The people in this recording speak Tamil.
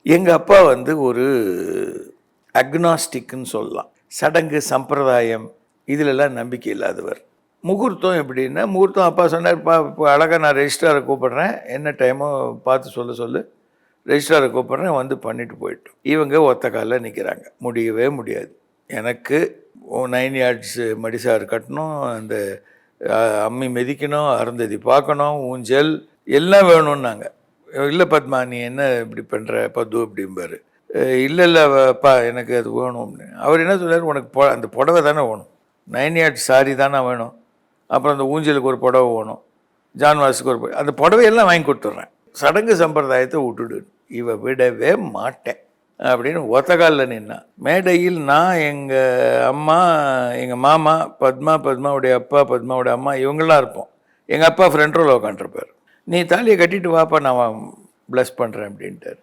எங்கள் அப்பா வந்து ஒரு அக்னாஸ்டிக்னு சொல்லலாம். சடங்கு சம்பிரதாயம் இதிலெல்லாம் நம்பிக்கை இல்லாதவர். முகூர்த்தம் எப்படின்னா, முகூர்த்தம் அப்பா சொன்னார், இப்போ அழகாக நான் ரெஜிஸ்ட்ராரை கூப்பிட்றேன், என்ன டைமோ பார்த்து சொல்லு ரெஜிஸ்ட்ராரை கூப்பிட்றேன், வந்து பண்ணிட்டு போயிட்டோம். இவங்க ஒத்த காலில் நிற்கிறாங்க. முடியவே முடியாது. எனக்கு 9 யார்ட்ஸ் மடிசார் கட்டணும், அந்த அம்மி மிதிக்கணும், அருந்ததி பார்க்கணும், ஊஞ்சல் எல்லாம் வேணும்னாங்க. இல்லை பத்மா, நீ என்ன இப்படி பண்ணுற பத்து அப்படிம்பாரு. இல்லை அப்பா, எனக்கு அது வேணும் அப்படின்னு. அவர் என்ன சொல்றாரு, உனக்கு அந்த புடவை தானே வேணும், 9 யார்ட்ஸ் சாரி தானே வேணும், அப்புறம் அந்த ஊஞ்சலுக்கு ஒரு புடவை வேணும், ஜான்வாஸுக்கு ஒரு அந்த புடவையெல்லாம் வாங்கி கொடுத்துட்றேன், சடங்கு சம்பிரதாயத்தை விட்டுடு. விடவே மாட்டேன் அப்படின்னு ஒத்த காலில் நின்னா. மேடையில் நான், எங்கள் அம்மா, எங்கள் மாமா, பத்மாவுடைய அப்பா, பத்மாவுடைய அம்மா, இவங்களாம் இருப்போம். எங்கள் அப்பா ஃப்ரண்ட் ரோவில் உட்காந்துருப்பார். நீ தாலியை கட்டிட்டு வாப்பா, நான் ப்ளஸ் பண்ணுறேன் அப்படின்ட்டார்.